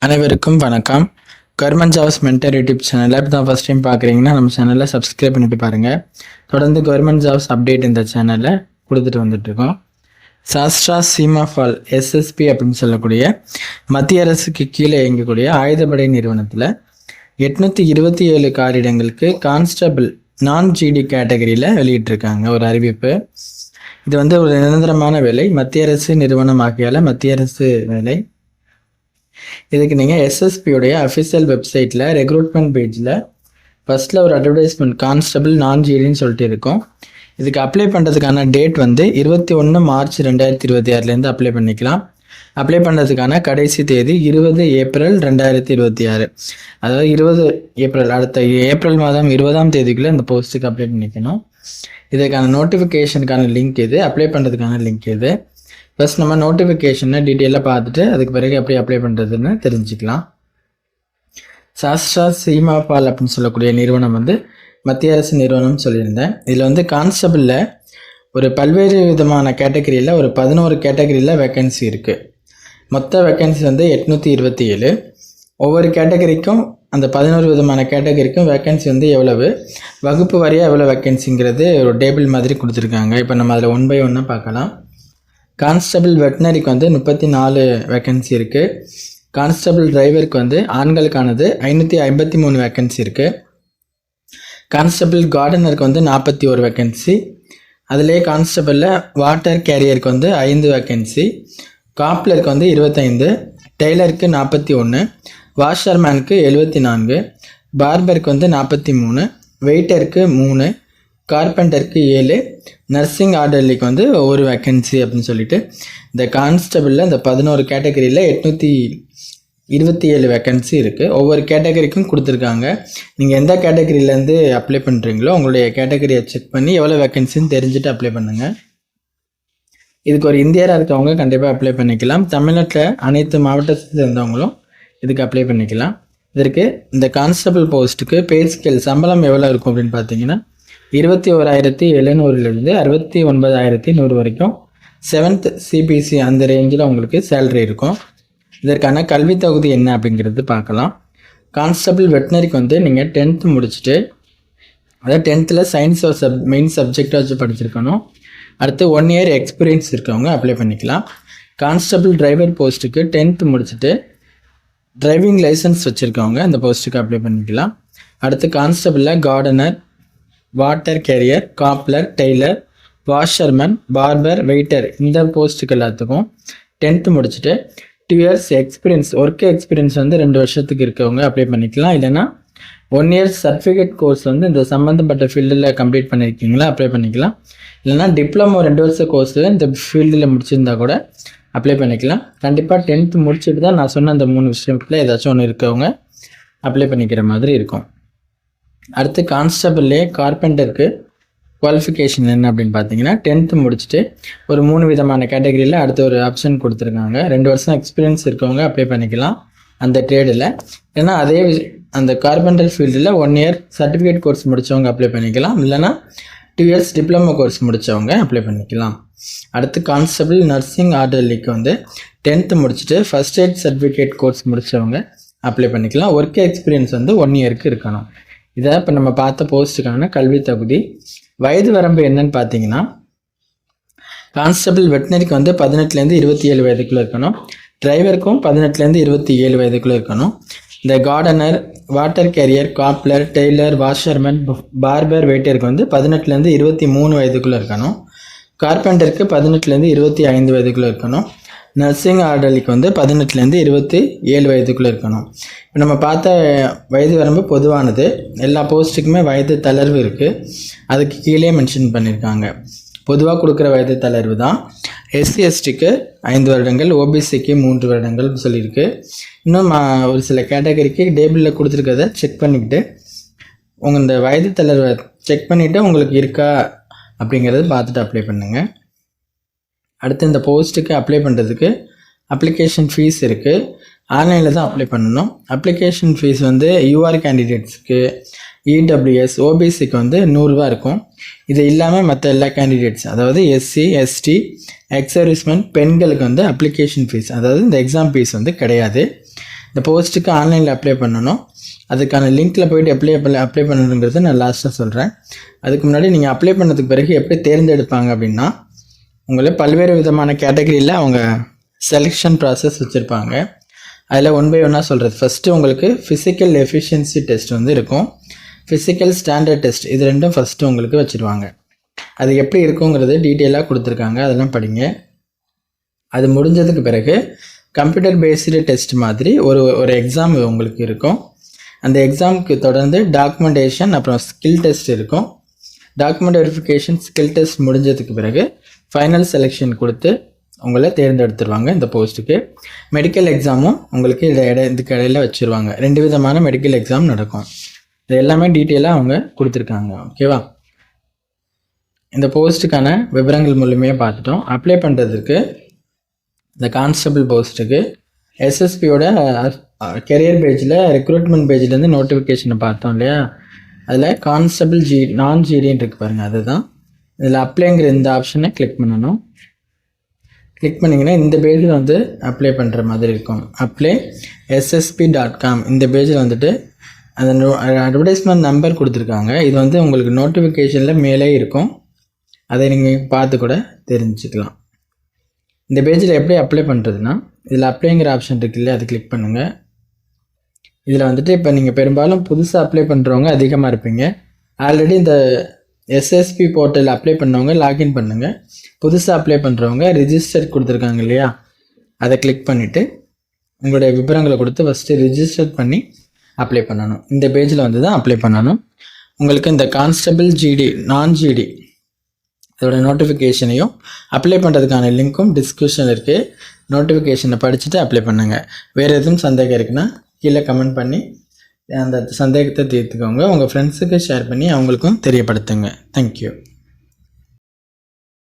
அனைவருக்கும் வணக்கம். Government jobs mentor YouTube சேனலில் இப்போ தான் ஃபஸ்ட் டைம் பார்க்குறீங்கன்னா நம்ம சேனலில் சப்ஸ்கிரைப் பண்ணிட்டு பாருங்கள். தொடர்ந்து கவர்மெண்ட் ஜாப்ஸ் அப்டேட் இந்த சேனலில் கொடுத்துட்டு வந்துட்டுருக்கோம். சாஸ்ட்ரா சீமாஃபால் எஸ்எஸ்பி அப்படின்னு சொல்லக்கூடிய மத்திய அரசுக்கு கீழே இயங்கக்கூடிய ஆயுதப்படை நிறுவனத்தில் 827 காரிடங்களுக்கு கான்ஸ்டபிள் நான் ஜிடி கேட்டகரியில் வெளியிட்டிருக்காங்க ஒரு அறிவிப்பு. இது ஒரு நிரந்தரமான வேலை, மத்திய அரசு நிறுவனம் ஆகியால் மத்திய அரசு வேலை. இதுக்கு நீங்கள் எஸ்எஸ்பியோடைய அஃபிஷியல் வெப்சைட்டில் ரெக்ரூட்மெண்ட் பேஜில் ஃபஸ்ட்டில் ஒரு அட்வர்டைஸ்மெண்ட் கான்ஸ்டபிள் நான் ஜிடின்னு சொல்லிட்டு இருக்கும். இதுக்கு அப்ளை பண்ணுறதுக்கான டேட் 21 மார்ச் 2026 அப்ளை பண்ணிக்கலாம். அப்ளை பண்ணுறதுக்கான கடைசி தேதி 20 ஏப்ரல் 2026. அதாவது 20 ஏப்ரல், அடுத்த ஏப்ரல் மாதம் 20ஆம் தேதிக்குள்ளே இந்த போஸ்ட்டுக்கு அப்ளை பண்ணிக்கணும். இதுக்கான நோட்டிஃபிகேஷனுக்கான லிங்க் இது, அப்ளை பண்ணுறதுக்கான லிங்க் இது. ஃபஸ்ட் நம்ம நோட்டிஃபிகேஷனை டீட்டெயிலாக பார்த்துட்டு அதுக்கு பிறகு எப்படி அப்ளை பண்ணுறதுன்னு தெரிஞ்சுக்கலாம். சாஸ்ட்ரா சீமாபால் அப்படின்னு சொல்லக்கூடிய நிறுவனம் மத்திய அரசு நிறுவனம்னு சொல்லியிருந்தேன். இதில் கான்ஸ்டபிளில் ஒரு பல்வேறு விதமான கேட்டகரியில் ஒரு 11 கேட்டகரியில் வேக்கன்சி இருக்குது. மொத்த வேக்கன்சி 827. ஒவ்வொரு கேட்டகரிக்கும் அந்த 11 விதமான கேட்டகரிக்கும் வேக்கன்சி எவ்வளவு, வகுப்பு வாரியாக எவ்வளோ வேக்கன்சிங்கிறது ஒரு டேபிள் மாதிரி கொடுத்துருக்காங்க. இப்போ நம்ம அதில் 1 by 1 பார்க்கலாம். கான்ஸ்டபிள் வெட்டினரிக்கு 34 வேக்கன்சி இருக்குது. கான்ஸ்டபிள் டிரைவருக்கு ஆண்களுக்கானது 553 வேக்கன்சி இருக்குது. கான்ஸ்டபிள் கார்டனருக்கு 41 வேக்கன்சி. அதிலே கான்ஸ்டபிளில் வாட்டர் கேரியருக்கு 5 வேக்கன்சி. காப்லருக்கு 25, டெய்லருக்கு 41, வாஷர்மேனுக்கு 74, பார்பருக்கு 43, வெயிட்டருக்கு 3, கார்பெண்டருக்கு 7, நர்சிங் ஆர்டர்லிக்கு ஒரு வேக்கன்சி அப்படின்னு சொல்லிட்டு இந்த கான்ஸ்டபிளில் இந்த 11 கேட்டகரியில் 827 வேக்கன்சி இருக்குது. ஒவ்வொரு கேட்டகரிக்கும் கொடுத்துருக்காங்க. நீங்கள் எந்த கேட்டகரியிலேருந்து அப்ளை பண்ணுறீங்களோ உங்களுடைய கேட்டகரியை செக் பண்ணி எவ்வளோ வேக்கன்சின்னு தெரிஞ்சுட்டு அப்ளை பண்ணுங்கள். இதுக்கு ஒரு இந்தியராக இருக்கவங்க கண்டிப்பாக அப்ளை பண்ணிக்கலாம். தமிழ்நாட்டில் அனைத்து மாவட்டத்தை சேர்ந்தவங்களும் இதுக்கு அப்ளை பண்ணிக்கலாம். இதற்கு இந்த கான்ஸ்டபிள் போஸ்ட்டுக்கு பே ஸ்கேல் சம்பளம் எவ்வளோ இருக்கும் அப்படின்னு பார்த்தீங்கன்னா 21,700 69,100 வரைக்கும் 7th CPC அந்த ரேஞ்சில் உங்களுக்கு சேலரி இருக்கும். இதற்கான கல்வி தகுதி என்ன அப்படிங்கிறது பார்க்கலாம். கான்ஸ்டபிள் வெட்டினரிக்கு நீங்கள் 10th முடிச்சுட்டு, அதாவது 10th சயின்ஸ் மெயின் சப்ஜெக்டாக வச்சு படிச்சிருக்கணும். அடுத்து 1 year எக்ஸ்பீரியன்ஸ் இருக்கவங்க அப்ளை பண்ணிக்கலாம். கான்ஸ்டபிள் டிரைவர் போஸ்ட்டுக்கு 10th முடிச்சுட்டு டிரைவிங் லைசன்ஸ் வச்சுருக்கவங்க அந்த போஸ்ட்டுக்கு அப்ளை பண்ணிக்கலாம். அடுத்து கான்ஸ்டபிளில் gardener, water carrier, cobbler, tailor, washerman, barber, waiter இந்த போஸ்ட்டுக்கு எல்லாத்துக்கும் 10th முடிச்சுட்டு 2 years எக்ஸ்பீரியன்ஸ், ஒர்க் எக்ஸ்பீரியன்ஸ் 2 வருஷத்துக்கு இருக்கவங்க அப்ளை பண்ணிக்கலாம். இல்லைனா 1 year சர்டிஃபிகேட் கோர்ஸ் இந்த சம்மந்தப்பட்ட ஃபீல்டில் கம்ப்ளீட் பண்ணியிருக்கீங்களா அப்ளை பண்ணிக்கலாம். இல்லைனா டிப்ளமோ 2 வருஷ கோர்ஸ் இந்த ஃபீல்டில் முடிச்சிருந்தா கூட அப்ளை பண்ணிக்கலாம். கண்டிப்பாக 10th முடிச்சுட்டு தான் நான் சொன்ன அந்த 3 விஷயத்தில் ஏதாச்சும் ஒன்று இருக்கவங்க அப்ளை பண்ணிக்கிற மாதிரி இருக்கும். அடுத்து கான்ஸ்டபிள்லே கார்பெண்டருக்கு குவாலிஃபிகேஷன் என்ன அப்படின்னு பார்த்தீங்கன்னா 10th முடிச்சுட்டு ஒரு 3 விதமான கேட்டகரியில் அடுத்த ஒரு ஆப்ஷன் கொடுத்துருக்காங்க. 2 வருஷம் எக்ஸ்பீரியன்ஸ் இருக்கவங்க அப்ளை பண்ணிக்கலாம் அந்த ட்ரேடில். ஏன்னா அதே அந்த கார்பெண்டர் ஃபீல்டில் 1 year சர்டிஃபிகேட் கோர்ஸ் முடித்தவங்க அப்ளை பண்ணிக்கலாம். இல்லைனா 2 years டிப்ளமோ கோர்ஸ் முடித்தவங்க அப்ளை பண்ணிக்கலாம். அடுத்து கான்ஸ்டபிள் நர்சிங் ஆர்டர்லிக்கு 10th முடிச்சுட்டு ஃபஸ்ட் எய்ட் சர்டிஃபிகேட் கோர்ஸ் முடித்தவங்க அப்ளை பண்ணிக்கலாம். ஒர்க் எக்ஸ்பீரியன்ஸ் 1 yearக்கு இருக்கணும். இதை இப்போ நம்ம பார்த்த போஸ்ட்டுக்கான கல்வி தகுதி. வயது வரம்பு என்னன்னு பார்த்தீங்கன்னா கான்ஸ்டபிள் வெட்டினரிக்கு 18லேருந்து 27 வயதுக்குள்ளே இருக்கணும். டிரைவருக்கும் 18லேருந்து 27 வயதுக்குள்ளே இருக்கணும். இந்த gardener, water carrier, cobbler, tailor, washerman, barber, வெயிட்டருக்கு 18லேருந்து 23 வயதுக்குள்ளே இருக்கணும். கார்பெண்டருக்கு 18லேருந்து 25 வயதுக்குள்ளே இருக்கணும். நர்சிங் ஆர்டர்லிக்கு 18லேருந்து 27 வயதுக்குள்ளே இருக்கணும். இப்போ நம்ம பார்த்த வயது வரம்பு பொதுவானது. எல்லா போஸ்ட்டுக்குமே வயது தளர்வு இருக்குது, அதுக்கு கீழே மென்ஷன் பண்ணியிருக்காங்க. பொதுவாக கொடுக்குற வயது தளர்வு தான். SC/STக்கு 5 வருடங்கள், OBCக்கு 3 வருடங்கள் சொல்லியிருக்கு. இன்னும் ஒரு சில கேட்டகரிக்கு டேபிளில் கொடுத்துருக்கிறத செக் பண்ணிக்கிட்டு உங்கள் இந்த வயது தளர்வை செக் பண்ணிவிட்டு உங்களுக்கு இருக்கா அப்படிங்கிறத பார்த்துட்டு அப்ளை பண்ணுங்கள். அடுத்து இந்த போஸ்ட்டுக்கு அப்ளை பண்ணுறதுக்கு அப்ளிகேஷன் ஃபீஸ் இருக்குது. ஆன்லைனில் தான் அப்ளை பண்ணணும். அப்ளிகேஷன் ஃபீஸ் UR கேண்டிடேட்ஸுக்கு, EWS, OBCக்கு 100 ரூபா இருக்கும். இது இல்லாமல் மற்ற எல்லா கேண்டிடேட்ஸ், அதாவது SC, ST, எக்ஸ் சர்வீஸ்மேன், பெண்களுக்கு அப்ளிகேஷன் ஃபீஸ், அதாவது இந்த எக்ஸாம் ஃபீஸ் கிடையாது. இந்த போஸ்ட்டுக்கு ஆன்லைனில் அப்ளை பண்ணணும். அதுக்கான லிங்க்கில் போய்ட்டு அப்ளை பண்ணணுங்கிறது நான் லாஸ்ட்டாக சொல்கிறேன். அதுக்கு முன்னாடி நீங்கள் அப்ளை பண்ணதுக்கு பிறகு எப்படி தேர்ந்தெடுப்பாங்க அப்படின்னா, உங்களை பல்வேறு விதமான கேட்டகரியில் அவங்க செலெக்ஷன் ப்ராசஸ் வச்சுருப்பாங்க. அதில் 1 by 1 சொல்கிறது. ஃபஸ்ட்டு உங்களுக்கு ஃபிசிக்கல் எஃபிஷியன்சி டெஸ்ட் வந்து இருக்கும், ஃபிசிக்கல் ஸ்டாண்டர்ட் டெஸ்ட். இது ரெண்டும் ஃபஸ்ட்டு உங்களுக்கு வச்சுருவாங்க. அது எப்படி இருக்குங்கிறது டீட்டெயிலாக கொடுத்துருக்காங்க, அதெல்லாம் படிங்க. அது முடிஞ்சதுக்கு பிறகு கம்ப்யூட்டர் பேஸ்டு டெஸ்ட் மாதிரி ஒரு எக்ஸாம் உங்களுக்கு இருக்கும். அந்த எக்ஸாமுக்கு தொடர்ந்து டாக்குமெண்டேஷன் அப்புறம் ஸ்கில் டெஸ்ட் இருக்கும். டாக்குமெண்ட் வெரிஃபிகேஷன், ஸ்கில் டெஸ்ட் முடிஞ்சதுக்கு பிறகு ஃபைனல் செலெக்ஷன் கொடுத்து உங்களை தேர்ந்தெடுத்துருவாங்க இந்த போஸ்ட்டுக்கு. மெடிக்கல் எக்ஸாமும் உங்களுக்கு இதுக்கு இடையில வச்சுருவாங்க. 2 விதமான மெடிக்கல் எக்ஸாம் நடக்கும். இது எல்லாமே டீட்டெயிலாக அவங்க கொடுத்துருக்காங்க. ஓகேவா? இந்த போஸ்ட்டுக்கான விவரங்கள் மூலமையாக பார்த்துட்டோம். அப்ளை பண்ணுறதுக்கு இந்த கான்ஸ்டபிள் போஸ்ட்டுக்கு எஸ்எஸ்பியோட கெரியர் பேஜில் ரெக்ரூட்மெண்ட் பேஜ்லேருந்து நோட்டிஃபிகேஷனை பார்த்தோம் இல்லையா, அதில் கான்ஸ்டபிள் நான் ஜிடின்னு இருக்குது பாருங்கள், அதுதான். இதில் அப்ளைங்கிற இந்த ஆப்ஷனை கிளிக் பண்ணணும். கிளிக் பண்ணிங்கன்னா இந்த பேஜில் வந்து அப்ளை பண்ணுற மாதிரி இருக்கும். அப்ளை ssp.com இந்த பேஜில் வந்துட்டு அந்த அட்வர்டைஸ்மெண்ட் நம்பர் கொடுத்துருக்காங்க. இது வந்து உங்களுக்கு நோட்டிஃபிகேஷனில் மேலே இருக்கும், அதை நீங்கள் பார்த்து கூட தெரிஞ்சுக்கலாம். இந்த பேஜில் எப்படி அப்ளை பண்ணுறதுன்னா, இதில் அப்ளைங்கிற ஆப்ஷன் இருக்கு இல்லையா, அது கிளிக் பண்ணுங்கள். இதில் வந்துட்டு இப்போ நீங்கள் பெரும்பாலும் புதுசாக அப்ளை பண்ணுறவங்க அதிகமாக இருப்பீங்க. ஆல்ரெடி இந்த எஸ்எஸ்பி போர்ட்டல் அப்ளை பண்ணவங்க லாகின் பண்ணுங்கள். புதுசாக அப்ளை பண்ணுறவங்க ரிஜிஸ்டர் கொடுத்துருக்காங்க இல்லையா, அதை கிளிக் பண்ணிவிட்டு உங்களுடைய விவரங்களை கொடுத்து ஃபஸ்ட்டு ரிஜிஸ்டர் பண்ணி அப்ளை பண்ணணும். இந்த பேஜில் வந்து தான் அப்ளை பண்ணணும். உங்களுக்கு இந்த கான்ஸ்டபிள் ஜிடி நான் ஜிடி அதோட நோட்டிஃபிகேஷனையும் அப்ளை பண்ணுறதுக்கான லிங்க்கும் டிஸ்கிரிப்ஷனில் இருக்குது. நோட்டிஃபிகேஷனை படிச்சுட்டு அப்ளை பண்ணுங்கள். வேறு எதுவும் சந்தேகம் இருக்குன்னா கீழே கமெண்ட் பண்ணி அந்த சந்தேகத்தை தீர்த்துக்கோங்க. உங்கள் ஃப்ரெண்ட்ஸுக்கு ஷேர் பண்ணி அவங்களுக்கும் தெரியப்படுத்துங்க. தேங்க்யூ.